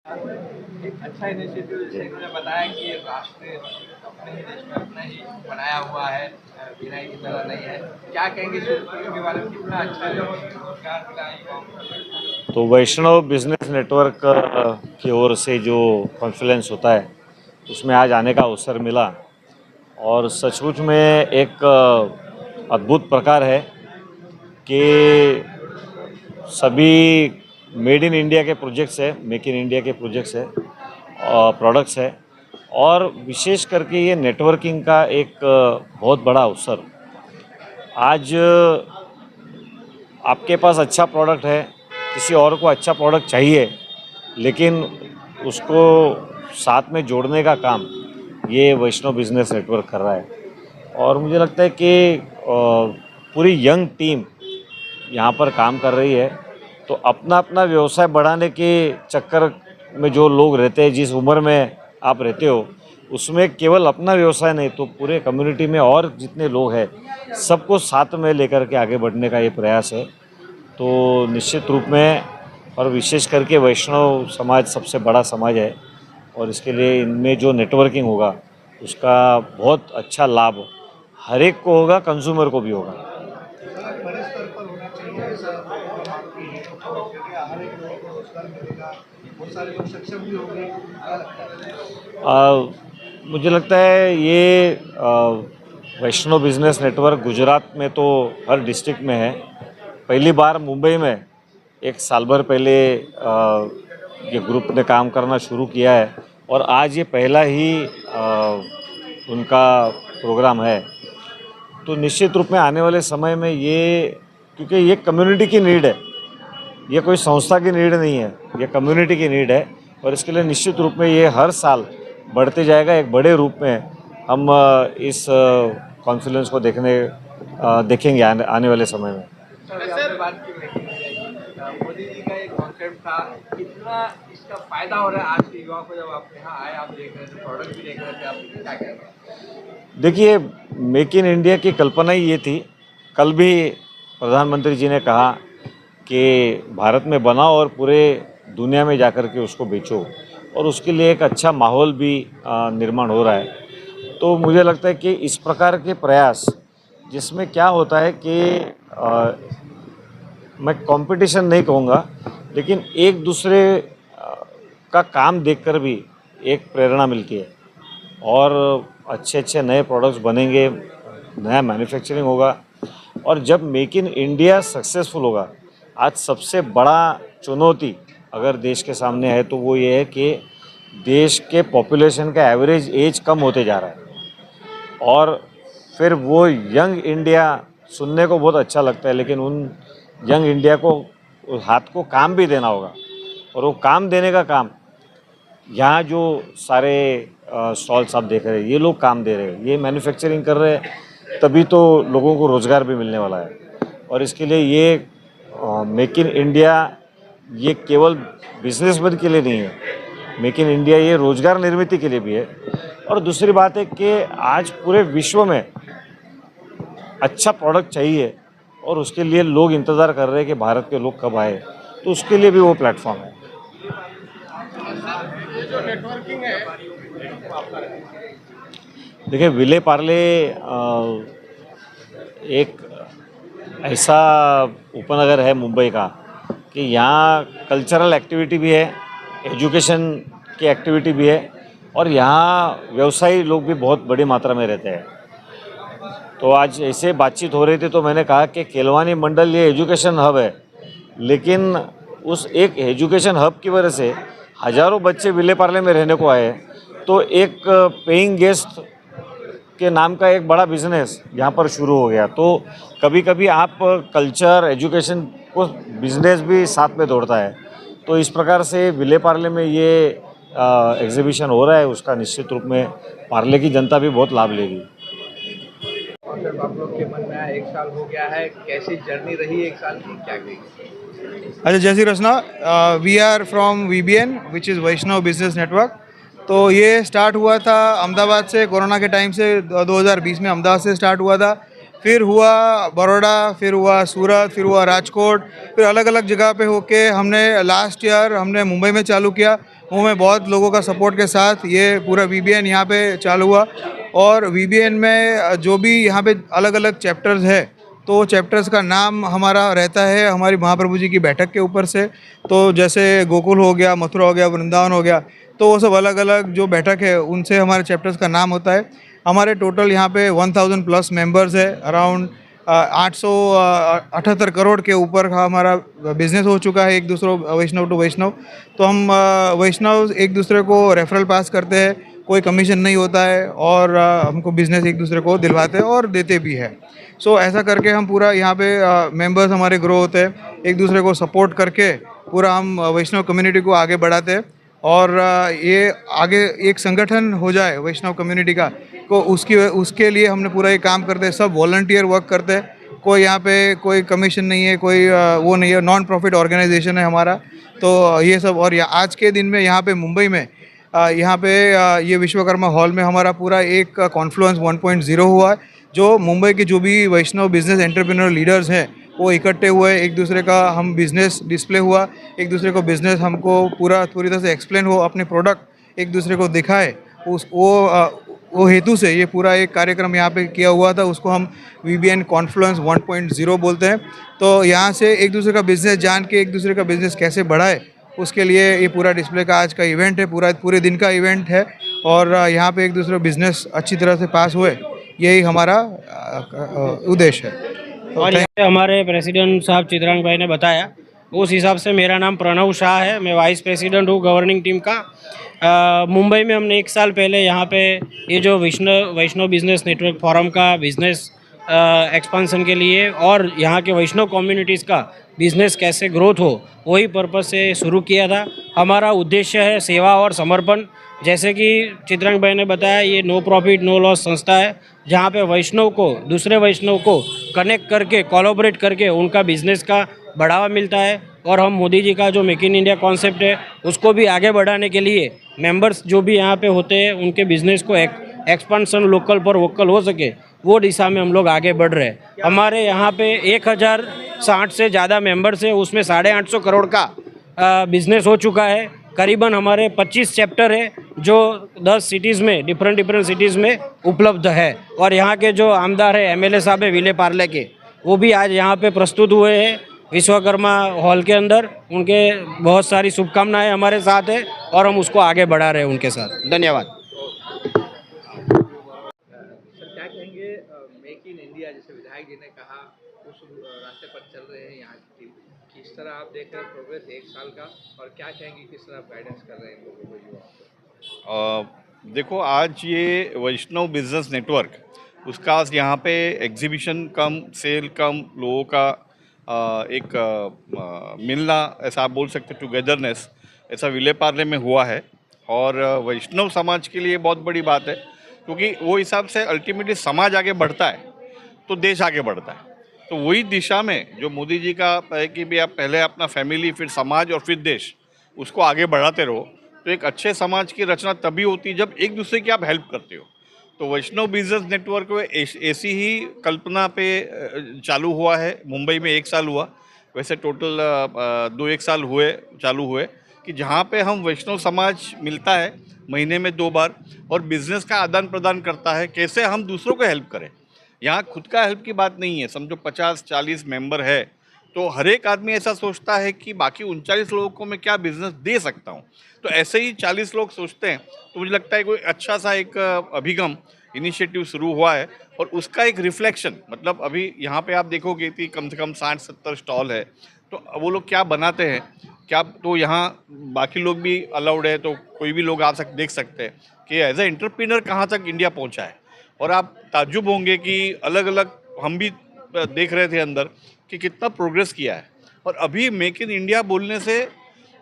एक अच्छा इनिशिएटिव जैसे इन्होंने बताया कि ये राष्ट्र अपने ही देश में अपना ही बनाया हुआ है, वीआई की तरह नहीं है। क्या कहेंगे इस उद्योग के बारे में, कितना अच्छा है, रोजगार मिला युवाओं को? तो वैष्णव बिजनेस नेटवर्क की ओर से जो कॉन्फ्रेंस होता है उसमें आज आने का अवसर मिला और सचमुच में एक अद्भुत प्रकार है कि सभी मेड इन इंडिया के प्रोजेक्ट्स है, मेक इन इंडिया के प्रोजेक्ट्स है और प्रोडक्ट्स है और विशेष करके ये नेटवर्किंग का एक बहुत बड़ा अवसर। आज आपके पास अच्छा प्रोडक्ट है, किसी और को अच्छा प्रोडक्ट चाहिए, लेकिन उसको साथ में जोड़ने का काम ये वैष्णव बिजनेस नेटवर्क कर रहा है और मुझे लगता है कि पूरी यंग टीम यहाँ पर काम कर रही है। तो अपना अपना व्यवसाय बढ़ाने के चक्कर में जो लोग रहते हैं, जिस उम्र में आप रहते हो, उसमें केवल अपना व्यवसाय नहीं तो पूरे कम्युनिटी में और जितने लोग हैं सबको साथ में लेकर के आगे बढ़ने का ये प्रयास है। तो निश्चित रूप में और विशेष करके वैष्णव समाज सबसे बड़ा समाज है और इसके लिए इनमें जो नेटवर्किंग होगा उसका बहुत अच्छा लाभ हर एक को होगा, कंज्यूमर को भी होगा। बड़े स्तर पर होना चाहिए ऐसा आपकी हर एक लोगों को रोजगार मिलेगा, बहुत सारे लोग सक्षम भी होंगे, क्या लगता है? मुझे लगता है ये वैष्णव बिजनेस नेटवर्क गुजरात में तो हर डिस्ट्रिक्ट में है। पहली बार मुंबई में एक साल भर पहले ये ग्रुप ने काम करना शुरू किया है और आज ये पहला ही उनका प्रोग्राम है। तो निश्चित रूप में आने वाले समय में ये, क्योंकि ये कम्युनिटी की नीड है, ये कोई संस्था की नीड नहीं है, ये कम्युनिटी की नीड है और इसके लिए निश्चित रूप में ये हर साल बढ़ते जाएगा। एक बड़े रूप में हम इस कॉन्फ्रेंस को देखेंगे आने वाले समय में। आपने बात की मोदी जी का एक कॉन्सेप्ट था, कितना इसका फायदा हो रहा है आज के युवा को? जब आप यहाँ आए, आप देख रहे थे, प्रोडक्ट भी देख रहे थे, आप क्या कहेंगे? देखिए, मेक इन इंडिया की कल्पना ही ये थी। कल भी प्रधानमंत्री जी ने कहा कि भारत में बनाओ और पूरे दुनिया में जाकर के उसको बेचो और उसके लिए एक अच्छा माहौल भी निर्माण हो रहा है। तो मुझे लगता है कि इस प्रकार के प्रयास, जिसमें क्या होता है कि मैं कंपटीशन नहीं कहूँगा, लेकिन एक दूसरे का काम देखकर भी एक प्रेरणा मिलती है और अच्छे अच्छे नए प्रोडक्ट्स बनेंगे, नया मैन्युफैक्चरिंग होगा। और जब मेक इन इंडिया सक्सेसफुल होगा, आज सबसे बड़ा चुनौती अगर देश के सामने है तो वो ये है कि देश के पॉपुलेशन का एवरेज एज कम होते जा रहा है और फिर वो यंग इंडिया सुनने को बहुत अच्छा लगता है, लेकिन उन यंग इंडिया को उस हाथ को काम भी देना होगा और वो काम देने का काम यहाँ जो सारे स्टॉल्स आप देख रहे हैं, ये लोग काम दे रहे हैं, ये मैन्युफैक्चरिंग कर रहे हैं, तभी तो लोगों को रोज़गार भी मिलने वाला है। और इसके लिए ये मेक इन इंडिया ये केवल बिजनेसमैन के लिए नहीं है, मेक इन इंडिया ये रोज़गार निर्मित के लिए भी है। और दूसरी बात है कि आज पूरे विश्व में अच्छा प्रोडक्ट चाहिए और उसके लिए लोग इंतज़ार कर रहे हैं कि भारत के लोग कब आए, तो उसके लिए भी वो प्लेटफॉर्म है। ये जो नेटवर्किंग है, देखिए, विले पार्ले एक ऐसा उपनगर है मुंबई का कि यहाँ कल्चरल एक्टिविटी भी है, एजुकेशन की एक्टिविटी भी है और यहाँ व्यवसायी लोग भी बहुत बड़ी मात्रा में रहते हैं। तो आज ऐसे बातचीत हो रही थी तो मैंने कहा कि केलवानी मंडल ये एजुकेशन हब है, लेकिन उस एक एजुकेशन हब की वजह से हज़ारों बच्चे विले पार्ले में रहने को आए, तो एक पेइंग गेस्ट के नाम का एक बड़ा बिजनेस यहाँ पर शुरू हो गया। तो कभी कभी आप कल्चर, एजुकेशन को बिजनेस भी साथ में दौड़ता है। तो इस प्रकार से विले पार्ले में ये एग्जीबिशन हो रहा है, उसका निश्चित रूप में पार्ले की जनता भी बहुत लाभ लेगी। और जब आप लोग के मन में आया, 1 साल हो गया है, कैसी जर्नी रही 1 साल की, क्या कहेंगे? अच्छा, जय Shri Krishna. We are from VBN which is Vaishnav business network. तो ये स्टार्ट हुआ था अहमदाबाद से, कोरोना के टाइम से 2020 में अहमदाबाद से स्टार्ट हुआ था, फिर हुआ बड़ौदा, फिर हुआ सूरत, फिर हुआ राजकोट, फिर अलग अलग जगह पे होके हमने लास्ट ईयर हमने मुंबई में चालू किया वो में बहुत लोगों का सपोर्ट के साथ ये पूरा VBN यहाँ पे चालू हुआ। और VBN में जो भी यहाँ पे अलग अलग चैप्टर्स है, तो चैप्टर्स का नाम हमारा रहता है हमारी महाप्रभु जी की बैठक के ऊपर से। तो जैसे गोकुल हो गया, मथुरा हो गया, वृंदावन हो गया, तो वो सब अलग अलग जो बैठक है उनसे हमारे चैप्टर्स का नाम होता है। हमारे टोटल यहाँ पे 1000 प्लस मेंबर्स है। अराउंड 878 करोड़ के ऊपर का हमारा बिजनेस हो चुका है, एक दूसरे वैष्णव टू वैष्णव। तो हम वैष्णव एक दूसरे को रेफरल पास करते हैं, कोई कमीशन नहीं होता है, और हमको बिजनेस एक दूसरे को दिलवाते हैं और देते भी है। सो ऐसा करके हम पूरा यहाँ पे मेंबर्स हमारे ग्रो होते हैं, एक दूसरे को सपोर्ट करके पूरा हम वैष्णव कम्युनिटी को आगे बढ़ाते हैं। और ये आगे एक संगठन हो जाए वैष्णव कम्युनिटी का, को उसके लिए हमने पूरा ये काम करते हैं। सब वॉलंटियर वर्क करते हैं, कोई यहाँ पे कोई कमीशन नहीं है, कोई वो नहीं है, नॉन प्रॉफिट ऑर्गेनाइजेशन है हमारा। तो ये सब, और आज के दिन में यहाँ पे मुंबई में यहाँ पे ये विश्वकर्मा हॉल में हमारा पूरा एक कॉन्फ्लुएंस 1.0 हुआ है, जो मुंबई के जो भी वैष्णव बिजनेस एंटरप्रेन्योर लीडर्स हैं वो इकट्ठे हुए, एक दूसरे का हम बिजनेस डिस्प्ले हुआ, एक दूसरे को बिजनेस हमको पूरी तरह से एक्सप्लेन हो, अपने प्रोडक्ट एक दूसरे को दिखाए। वो हेतु से ये पूरा एक कार्यक्रम यहाँ पे किया हुआ था, उसको हम VBN कॉन्फ्लुएंस 1.0 बोलते हैं। तो यहाँ से एक दूसरे का बिजनेस जान के एक दूसरे का बिजनेस कैसे बढ़ाए, उसके लिए ये पूरा डिस्प्ले का आज का इवेंट है, पूरे दिन का इवेंट है। और यहाँ पे एक दूसरे बिजनेस अच्छी तरह से पास हुए, यही हमारा उद्देश्य है। और ये हमारे प्रेसिडेंट साहब चित्रांग भाई ने बताया, उस हिसाब से मेरा नाम प्रणव शाह है, मैं वाइस प्रेसिडेंट हूँ गवर्निंग टीम का। मुंबई में हमने 1 साल पहले यहाँ पे ये जो वैष्णव बिजनेस नेटवर्क फोरम का बिजनेस एक्सपांसन के लिए और यहाँ के वैष्णव कम्युनिटीज़ का बिजनेस कैसे ग्रोथ हो, वही पर्पज़ से शुरू किया था। हमारा उद्देश्य है सेवा और समर्पण। जैसे कि चित्रांग भाई ने बताया, ये नो प्रॉफिट नो लॉस संस्था है, जहाँ पे वैष्णव को दूसरे वैष्णव को कनेक्ट करके कोलैबोरेट करके उनका बिजनेस का बढ़ावा मिलता है। और हम मोदी जी का जो मेक इन इंडिया कॉन्सेप्ट है उसको भी आगे बढ़ाने के लिए मेंबर्स जो भी यहाँ पे होते हैं उनके बिजनेस को एक्सपांसन लोकल पर वोकल हो सके, वो दिशा में हम लोग आगे बढ़ रहे हैं। हमारे यहाँ पे 1060 से ज़्यादा मेंबर्स है, उसमें 850 करोड़ का बिजनेस हो चुका है। करीबन हमारे 25 चैप्टर है जो 10 सिटीज़ में डिफरेंट सिटीज़ में उपलब्ध है। और यहाँ के जो आमदार है MLA साहब है विले पार्ले के, वो भी आज यहाँ पे प्रस्तुत हुए हैं विश्वकर्मा हॉल के अंदर। उनके बहुत सारी शुभकामनाएं हमारे साथ है और हम उसको आगे बढ़ा रहे हैं उनके साथ। धन्यवाद। सर क्या कहेंगे, मेक इन इंडिया जैसे विधायक जी ने कहा उस रास्ते पर चल रहे हैं यहाँ की टीम, किस तरह आप देख रहे हैं प्रोग्रेस 1 साल का, और क्या कहेंगे किस तरह आप गाइडेंस कर रहे हैं लोगों को, युवाओं को? देखो, आज ये वैष्णव बिजनेस नेटवर्क, उसका आज यहाँ पे एग्जीबिशन कम सेल कम लोगों का एक मिलना, ऐसा आप बोल सकते, टुगेदरनेस, ऐसा विले पार्ले में हुआ है। और वैष्णव समाज के लिए बहुत बड़ी बात है, क्योंकि वो हिसाब से अल्टीमेटली समाज आगे बढ़ता है तो देश आगे बढ़ता है। तो वही दिशा में जो मोदी जी का है कि भी आप पहले अपना फैमिली, फिर समाज और फिर देश, उसको आगे बढ़ाते रहो, तो एक अच्छे समाज की रचना तभी होती है जब एक दूसरे की आप हेल्प करते हो। तो वैष्णव बिजनेस नेटवर्क में ऐसी ही कल्पना पे चालू हुआ है। मुंबई में 1 साल हुआ, वैसे टोटल 2-1 साल हुए चालू हुए, कि जहाँ पे हम वैष्णव समाज मिलता है महीने में 2 बार और बिजनेस का आदान प्रदान करता है, कैसे हम दूसरों को हेल्प करें। यहाँ खुद का हेल्प की बात नहीं है, समझो 50-40 मेंबर है तो हर एक आदमी ऐसा सोचता है कि बाकी 39 लोगों को मैं क्या बिजनेस दे सकता हूँ। तो ऐसे ही 40 लोग सोचते हैं, तो मुझे लगता है कोई अच्छा सा एक अभिगम इनिशिएटिव शुरू हुआ है और उसका एक रिफ्लेक्शन, मतलब अभी यहाँ पे आप देखोगे कि कम से कम 60-70 स्टॉल है, तो वो लोग क्या बनाते हैं क्या, तो यहाँ बाकी लोग भी अलाउड है, तो कोई भी लोग देख सकते हैं कि एज ए एंटरप्रेन्योर कहाँ तक इंडिया पहुँचा है। और आप ताज्जुब होंगे कि अलग अलग हम भी देख रहे थे अंदर कि कितना प्रोग्रेस किया है। और अभी मेक इन इंडिया बोलने से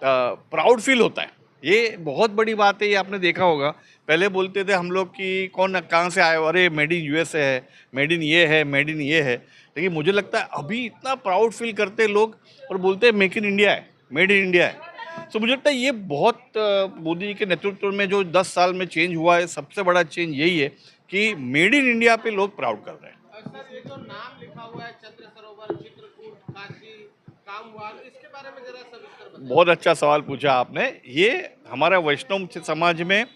प्राउड फील होता है, ये बहुत बड़ी बात है। ये आपने देखा होगा, पहले बोलते थे हम लोग कि कौन कहाँ से आए, अरे मेड इन USA है, मेड इन ये है, मेड इन ये है। लेकिन मुझे लगता है अभी इतना प्राउड फील करते हैं लोग और बोलते हैं मेक इन इंडिया है, मेड इन इंडिया है। तो मुझे लगता है ये बहुत मोदी जी के नेतृत्व में जो 10 साल में चेंज हुआ है, सबसे बड़ा चेंज यही है कि मेड इन इंडिया पे लोग प्राउड कर रहे हैं। सर, ये जो नाम लिखा हुआ है चंद्र सरोवर, चित्रकूट, काशी, काम हुआ, तो इसके बारे में जरा सविस्तर बताइए। बहुत अच्छा सवाल पूछा आपने। ये हमारा वैष्णव समाज में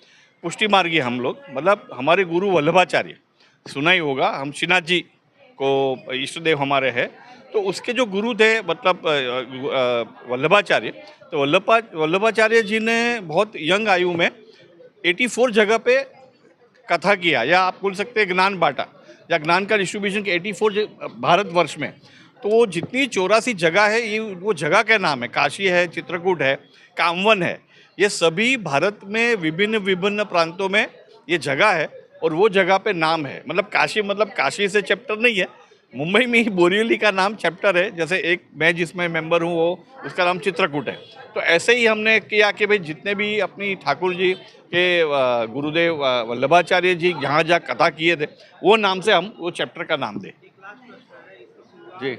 पुष्टि मार्गी हम लोग, मतलब हमारे गुरु वल्लभाचार्य, सुना ही होगा, हम श्रीनाथ जी को इष्ट देव हमारे हैं, तो उसके जो गुरु थे मतलब वल्लभाचार्य, तो वल्लभाचार्य जी ने बहुत यंग आयु में 84 जगह पे कथा किया, या आप बोल सकते हैं ज्ञान बांटा, या ज्ञान का डिस्ट्रीब्यूशन 84 भारतवर्ष में। तो वो जितनी 84 जगह है, ये वो जगह का नाम है, काशी है, चित्रकूट है, कामवन है, ये सभी भारत में विभिन्न विभिन्न प्रांतों में ये जगह है, और वो जगह पे नाम है। मतलब काशी, मतलब काशी से चैप्टर नहीं है, मुंबई में ही बोरिवली का नाम चैप्टर है, जैसे एक मैं जिसमें मेंबर हूँ वो, उसका नाम चित्रकूट है। तो ऐसे ही हमने किया कि भाई जितने भी अपनी ठाकुर जी के गुरुदेव वल्लभाचार्य जी जहाँ जहाँ कथा किए थे, वो नाम से हम वो चैप्टर का नाम दें जी।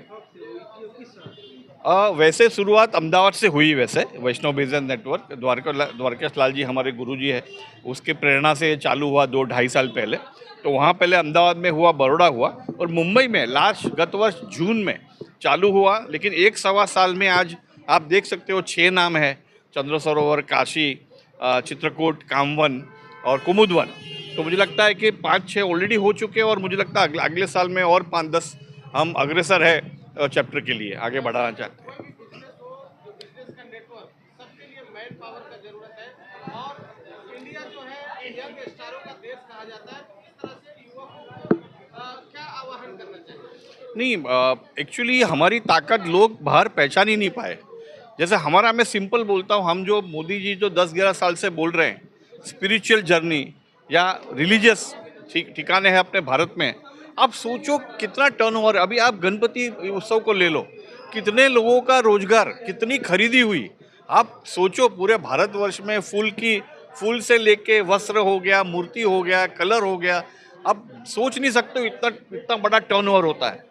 वैसे शुरुआत अहमदाबाद से हुई, वैसे वैष्णव बिजनेस नेटवर्क द्वारकेश लाल जी हमारे गुरु जी है, उसके प्रेरणा से चालू हुआ 2-2.5 साल पहले। तो वहाँ पहले अहमदाबाद में हुआ, बड़ौदा हुआ, और मुंबई में गत वर्ष जून में चालू हुआ। लेकिन 1-1.25 साल में आज आप देख सकते हो 6 नाम है, चंद्र सरोवर, काशी, चित्रकूट, कामवन और कुमुदवन। तो मुझे लगता है कि 5-6 ऑलरेडी हो चुके हैं, और मुझे लगता है अगले साल में और 5-10 हम अग्रसर है चैप्टर के लिए आगे बढ़ाना चाहते हैं। बिजनेस का नेटवर्क, सबके लिए मैन पावर का जरूरत है, और इंडिया जो है यंग स्टारों का देश कहा जाता है। इस तरह से युवकों को क्या आह्वान करना चाहिए? नहीं, एक्चुअली हमारी ताकत लोग बाहर पहचान ही नहीं पाए। जैसे हमारा, मैं सिंपल बोलता हूँ, हम जो मोदी जी जो 10-11 साल से बोल रहे हैं स्पिरिचुअल जर्नी या रिलीजियस ठिकाने हैं अपने भारत में, आप सोचो कितना टर्नओवर। अभी आप गणपति उत्सव को ले लो, कितने लोगों का रोजगार, कितनी खरीदी हुई। आप सोचो पूरे भारतवर्ष में फूल से लेके वस्त्र हो गया, मूर्ति हो गया, कलर हो गया, आप सोच नहीं सकते हो इतना बड़ा टर्नओवर होता है।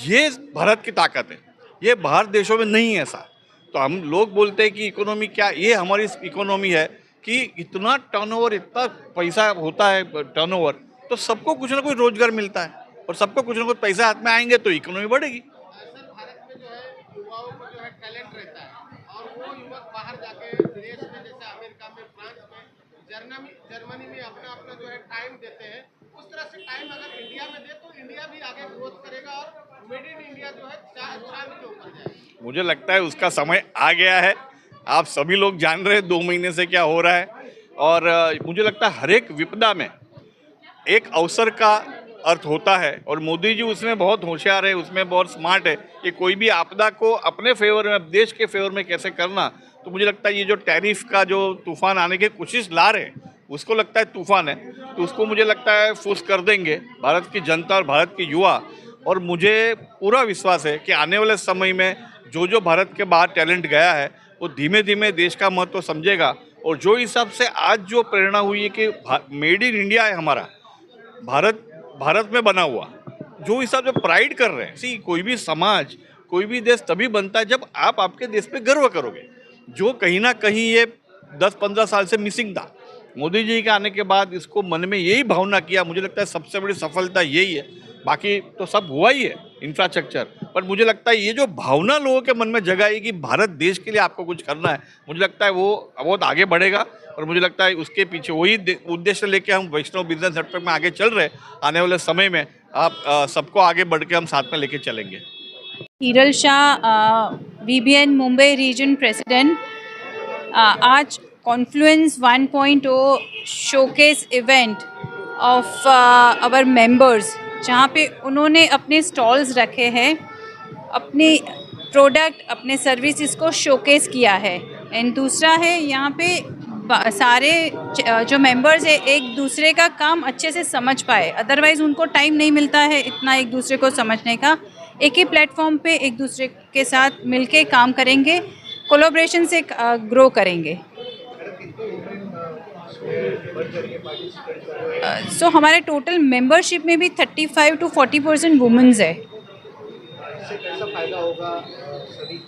ये भारत की ताकत है, ये बाहर देशों में नहीं है ऐसा। तो हम लोग बोलते हैं कि इकोनॉमी क्या, ये हमारी इकोनॉमी है कि इतना टर्नओवर, इतना पैसा होता है टर्नओवर, तो सबको कुछ ना कुछ रोजगार मिलता है, और सबको कुछ ना कुछ पैसा हाथ में आएंगे तो इकोनॉमी बढ़ेगी। सर, भारत में जो है युवाओं को जो है टैलेंट रहता है, और वो युवक बाहर जाके विदेश में, जैसे अमेरिका में, फ्रांस में, जर्मनी में अपना अपना जो है टाइम देते हैं। उस तरह से टाइम अगर इंडिया में दे तो इंडिया भी आगे ग्रोथ करेगा, और मेड इन इंडिया जो है चांद के ऊपर जाएगा। मुझे लगता है उसका समय आ गया है। आप सभी लोग जान रहे हैं 2 महीने से क्या हो रहा है, और मुझे लगता है हर एक विपदा में एक अवसर का अर्थ होता है, और मोदी जी उसमें बहुत होशियार है, उसमें बहुत स्मार्ट है कि कोई भी आपदा को अपने फेवर में, देश के फेवर में कैसे करना। तो मुझे लगता है ये जो टैरिफ का जो तूफान आने की कोशिश ला रहे हैं, उसको लगता है तूफान है, तो उसको मुझे लगता है फुस कर देंगे भारत की जनता और भारत के युवा। और मुझे पूरा विश्वास है कि आने वाले समय में जो भारत के बाहर टैलेंट गया है, वो धीमे धीमे देश का महत्व समझेगा। और जो हिसाब से आज जो प्रेरणा हुई है कि मेड इन इंडिया है हमारा, भारत में बना हुआ, जो हिसाब से प्राइड कर रहे हैं। कोई भी समाज, कोई भी देश तभी बनता है जब आप आपके देश पे गर्व करोगे, जो कहीं ना कहीं ये 10-15 साल से मिसिंग था। मोदी जी के आने के बाद इसको मन में यही भावना किया, मुझे लगता है सबसे बड़ी सफलता यही है। बाकी तो सब हुआ ही है इंफ्रास्ट्रक्चर, पर मुझे लगता है ये जो भावना लोगों के मन में जगाई कि भारत देश के लिए आपको कुछ करना है, मुझे लगता है वो बहुत आगे बढ़ेगा। और मुझे लगता है उसके पीछे वही उद्देश्य लेके हम वैष्णव बिजनेस नेटवर्क में आगे चल रहे हैं। आने वाले समय में आप सबको आगे बढ़ के हम साथ में लेके चलेंगे। Hiral Shah, VBN Mumbai region president. आज confluence 1.0 showcase event of our members, जहाँ पे उन्होंने अपने स्टॉल्स रखे हैं, अपने प्रोडक्ट, अपने सर्विसेज को शोकेस किया है। एंड दूसरा है, यहाँ पे सारे जो मेंबर्स है एक दूसरे का काम अच्छे से समझ पाए, अदरवाइज़ उनको टाइम नहीं मिलता है इतना एक दूसरे को समझने का। एक ही प्लेटफॉर्म पे एक दूसरे के साथ मिलके काम करेंगे, कोलैबोरेशन से ग्रो करेंगे। सो हमारे टोटल मेंबरशिप में भी 35 to 40% वुमेन्स है।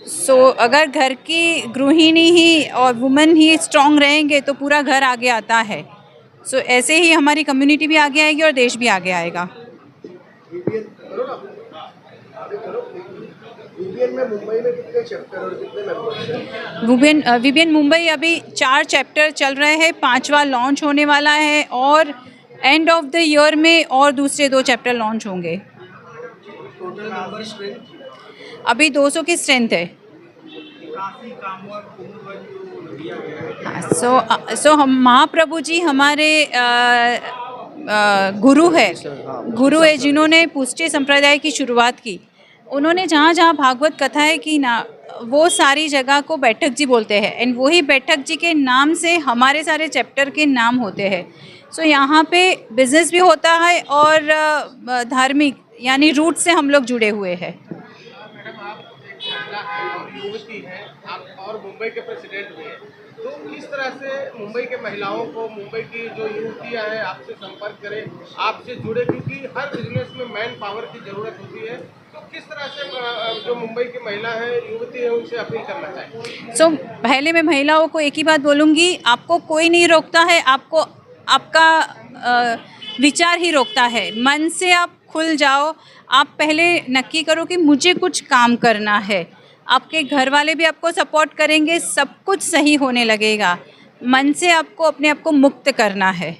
सो अगर घर की गृहिणी ही और वुमेन ही स्ट्रांग रहेंगे तो पूरा घर आगे आता है। सो ऐसे ही हमारी कम्युनिटी भी आगे आएगी और देश भी आगे आएगा। वीबीएन में मुंबई में कितने चैप्टर और कितने मेंबर्स हैं? वीबीएन मुंबई अभी 4 चैप्टर चल रहे हैं, 5वां लॉन्च होने वाला है और एंड ऑफ द ईयर में और दूसरे 2 चैप्टर लॉन्च होंगे। टोटल मेंबर स्ट्रेंथ अभी 200 की स्ट्रेंथ है। सो हम महाप्रभु जी हमारे गुरु है, गुरु है जिन्होंने पुष्टि संप्रदाय की शुरुआत की। उन्होंने जहाँ जहाँ भागवत कथाएं की ना, वो सारी जगह को बैठक जी बोलते हैं एंड वही बैठक जी के नाम से हमारे सारे चैप्टर के नाम होते हैं। सो यहाँ पे बिजनेस भी होता है और धार्मिक यानी रूट से हम लोग जुड़े हुए हैं। मैडम आप एक महिला है और युवती है, आप और मुंबई के प्रेसिडेंट भी हैं, तो किस तरह से मुंबई के महिलाओं को, मुंबई की जो युवतियां हैं आपसे संपर्क करें, आपसे जुड़े, क्योंकि हर बिजनेस में मैन पावर की ज़रूरत होती है, तो किस तरह से जो मुंबई की महिला है, युवती है, उनसे अपील करना चाहिए? सो पहले मैं महिलाओं को एक ही बात बोलूँगी, आपको कोई नहीं रोकता है, आपको आपका विचार ही रोकता है। मन से आप खुल जाओ, आप पहले नक्की करो कि मुझे कुछ काम करना है, आपके घर वाले भी आपको सपोर्ट करेंगे, सब कुछ सही होने लगेगा। मन से आपको अपने आप को मुक्त करना है।